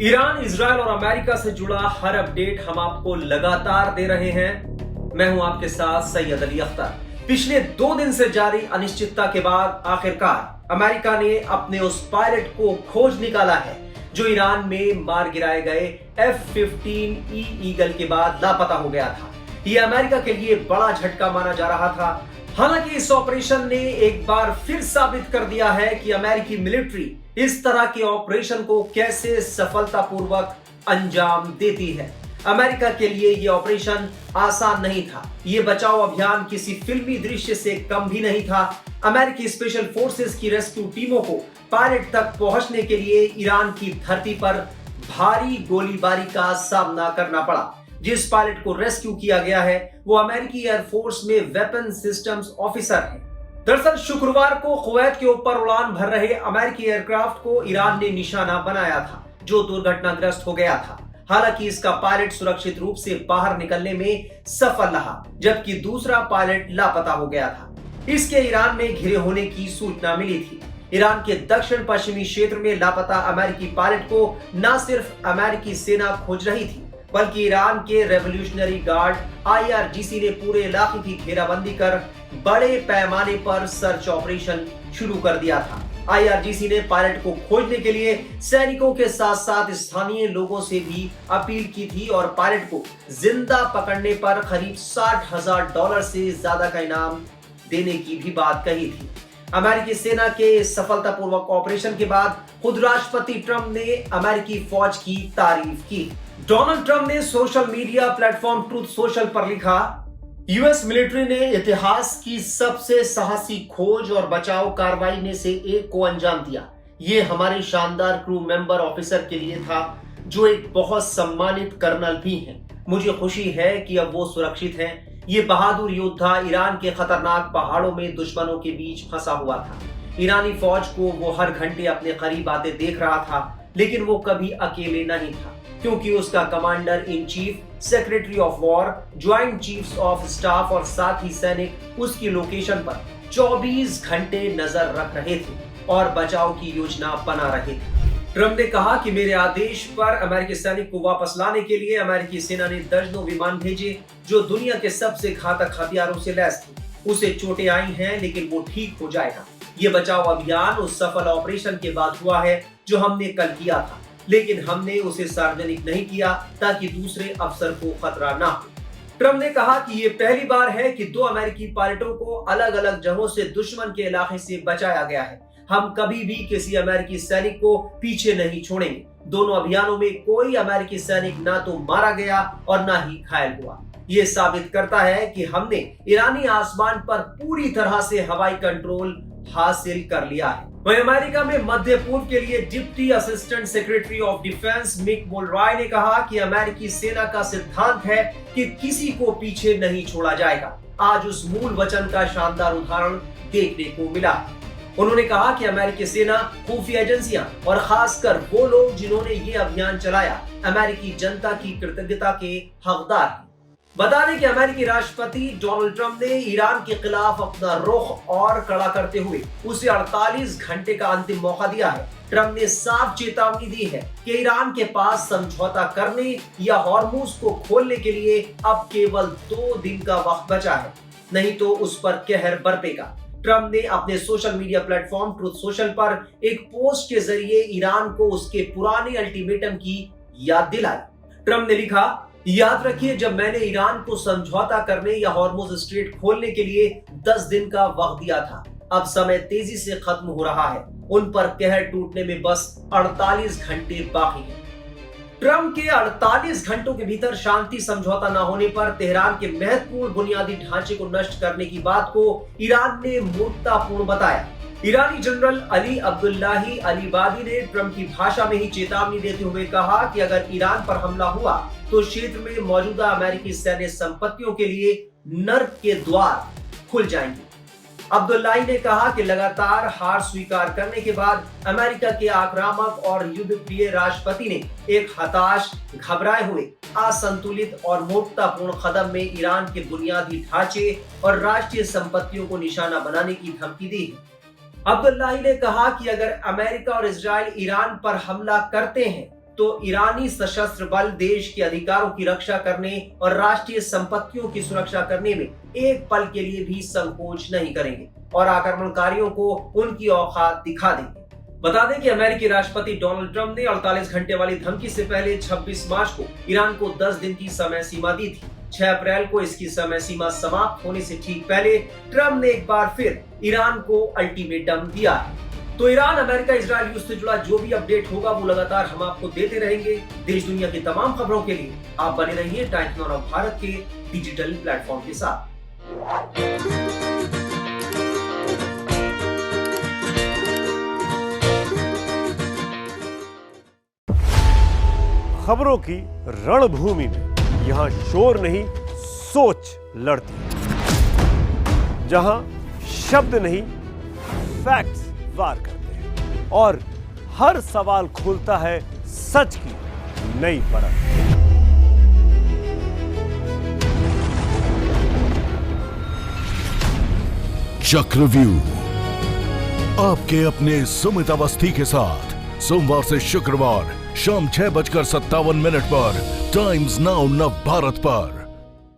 Iran, Israel और America से जुड़ा हर अपडेट हम आपको लगातार दे रहे हैं। मैं हूं आपके साथ सैयद अली अख्तर। पिछले 2 दिन से जारी अनिश्चितता के बाद आखिरकार अमेरिका ने अपने उस पायलट को खोज निकाला है जो ईरान में मार गिराए गए F-15E ईगल के बाद लापता हो गया था। यह अमेरिका के लिए बड़ा झटका माना जा रहा था। हालांकि इस ऑपरेशन ने एक बार फिर साबित कर दिया है कि अमेरिकी मिलिट्री इस तरह के ऑपरेशन को कैसे सफलतापूर्वक अंजाम देती है। अमेरिका के लिए यह ऑपरेशन आसान नहीं था। यह बचाव अभियान किसी फिल्मी दृश्य से कम भी नहीं था। अमेरिकी स्पेशल फोर्सेस की रेस्क्यू टीमों को पायलट तक पहुंचने के लिए ईरान की धरती पर भारी गोलीबारी का सामना करना पड़ा। जिस पायलट को रेस्क्यू किया गया है वो अमेरिकी एयरफोर्स में वेपन सिस्टम्स ऑफिसर है। दरअसल शुक्रवार को कुवैत के ऊपर उड़ान भर रहे अमेरिकी एयरक्राफ्ट को ईरान ने निशाना बनाया था जो दुर्घटनाग्रस्त हो गया था। हालांकि इसका पायलट सुरक्षित रूप से बाहर निकलने में सफल रहा, जबकि दूसरा पायलट लापता हो गया था। इसके ईरान में घिरे होने की सूचना मिली थी। ईरान के दक्षिण पश्चिमी क्षेत्र में लापता अमेरिकी पायलट को न सिर्फ अमेरिकी सेना खोज रही थी, बल्कि ईरान के रेवोल्यूशनरी गार्ड IRGC ने पूरे इलाके की घेराबंदी कर बड़े पैमाने पर सर्च ऑपरेशन शुरू कर दिया था। IRGC ने पायलट को खोजने के लिए सैनिकों के साथ साथ स्थानीय लोगों से भी अपील की थी और पायलट को जिंदा पकड़ने पर करीब $60,000 से ज्यादा का इनाम देने की भी बात कही थी। अमेरिकी सेना के सफलतापूर्वक ऑपरेशन के बाद खुद राष्ट्रपति ट्रंप ने अमेरिकी फौज की तारीफ की। डोनाल्ड ट्रंप ने social media platform truth social पर लिखा, यूएस मिलिट्री ने इतिहास की सबसे साहसी खोज और बचाव कार्रवाई में से एक को अंजाम दिया। ये हमारे शानदार क्रू मेंबर ऑफिसर के लिए था जो एक बहुत सम्मानित कर्नल भी हैं। मुझे खुशी है कि अब वो सुरक्षित हैं। ये बहादुर योद्धा ईरान के खतरनाक पहाड़ों में दुश्मनों के बीच फंसा हुआ था। ईरानी फौज को वो हर घंटे अपने करीब आते देख रहा था, लेकिन वो कभी अकेले नहीं था क्योंकि उसका commander in chief, secretary of war, joint chiefs of staff और साथ ही सैनिक उसकी लोकेशन पर 24 घंटे नजर रख रहे थे और बचाव की योजना बना रहे थे। ट्रंप ने कहा कि मेरे आदेश पर अमेरिकी सैनिक को वापस लाने के लिए अमेरिकी सेना ने दर्जनों विमान भेजे जो दुनिया के सबसे घातक हथियारों से लैस थे। उसे चोटें आई हैं लेकिन वो ठीक हो जाएगा। ये बचाव अभियान उस सफल ऑपरेशन के बाद हुआ है जो हमने कल किया था, लेकिन हमने उसे सार्वजनिक नहीं किया ताकि दूसरे अफसर को खतरा ना हो। ट्रंप ने कहा कि ये पहली बार है कि 2 अमेरिकी पायलटों को अलग अलग जगहों से दुश्मन के इलाके से बचाया गया है। हम कभी भी किसी अमेरिकी सैनिक को पीछे नहीं छोड़ेंगे। दोनों अभियानों में कोई अमेरिकी सैनिक ना तो मारा गया और ना ही घायल हुआ। ये साबित करता है कि हमने ईरानी आसमान पर पूरी तरह से हवाई कंट्रोल हासिल कर लिया है। वहीं अमेरिका में मध्य पूर्व के लिए deputy assistant secretary of defence Mick Mulroy ने कहा कि अमेरिकी सेना का सिद्धांत है कि किसी को पीछे नहीं छोड़ा जाएगा। आज उस मूल वचन का शानदार उदाहरण देखने को मिला। उन्होंने कहा कि अमेरिकी सेना, खुफिया एजेंसियां और खासकर वो लोग जिन्होंने ये अभियान चलाया, अमेरिकी जनता की कृतज्ञता के हकदार हैं। बता दें कि अमेरिकी राष्ट्रपति डोनाल्ड ट्रंप ने ईरान के खिलाफ अपना रुख और कड़ा करते हुए उसे 48 घंटे का अंतिम मौका दिया है। ट्रंप ने साफ चेतावनी दी है कि ईरान के पास समझौता करने या हॉर्मुज को खोलने के लिए अब केवल 2 दिन का वक्त बचा है, नहीं तो उस पर कहर बरपेगा। ट्रंप ने अपने social media platform truth social पर एक पोस्ट के जरिए ईरान को उसके पुराने अल्टीमेटम की याद दिलाई। ट्रंप ने लिखा, याद रखिए, जब मैंने ईरान को समझौता करने या हॉर्मुज स्ट्रेट खोलने के लिए 10 दिन का वक्त दिया था, अब समय तेजी से खत्म हो रहा है। उन पर कहर टूटने में बस 48 घंटे बाकी हैं। ट्रंप के 48 घंटों के भीतर शांति समझौता न होने पर तेहरान के महत्वपूर्ण बुनियादी ढांचे को नष्ट करने की बात को ईरान ने मूर्खतापूर्ण बताया। ईरानी जनरल अली अब्दुल्लाही अलीबादी ने ट्रंप की भाषा में ही चेतावनी देते हुए कहा कि अगर ईरान पर हमला हुआ तो क्षेत्र में मौजूदा अमेरिकी सैन्य संपत्तियों के लिए नर्क के द्वार खुल जाएंगे। अब्दुल्लाही ने कहा कि लगातार हार स्वीकार करने के बाद अमेरिका के आक्रामक और युद्धप्रिय राष्ट्रपति ने एक हताश, घबराए हुए, असंतुलित और मूर्खतापूर्ण कदम में ईरान के बुनियादी ढांचे और राष्ट्रीय संपत्तियों को निशाना बनाने की धमकी दी है। अब्दुल्लाही ने कहा कि अगर अमेरिका और इजराइल ईरान पर हमला करते हैं तो ईरानी सशस्त्र बल देश के अधिकारों की रक्षा करने और राष्ट्रीय संपत्तियों की सुरक्षा करने में एक पल के लिए भी संकोच नहीं करेंगे और आक्रमणकारियों को उनकी औकात दिखा देंगे। बता दें कि अमेरिकी राष्ट्रपति डोनाल्ड ट्रंप ने 48 घंटे वाली धमकी से पहले 26 मार्च को ईरान को 10 दिन की समय सीमा दी थी। 6 अप्रैल को इसकी समय सीमा समाप्त होने से ठीक पहले ट्रंप ने एक बार फिर ईरान को अल्टीमेटम दिया है। तो ईरान अमेरिका इजरायल युद्ध से जुड़ा जो भी अपडेट होगा वो लगातार हम आपको देते रहेंगे। देश दुनिया की तमाम खबरों के लिए आप बने रहिए टाइम्स नाउ ऑफ भारत के डिजिटल प्लेटफॉर्म के साथ। खबरों की रणभूमि में यहां शोर नहीं सोच लड़ती है, जहां शब्द नहीं फैक्ट्स वार करते हैं और हर सवाल खोलता है सच की नई परत। चक्रव्यूह आपके अपने सुमित अवस्थी के साथ सोमवार से शुक्रवार शाम 6:57 पर टाइम्स नाउ नव भारत पर।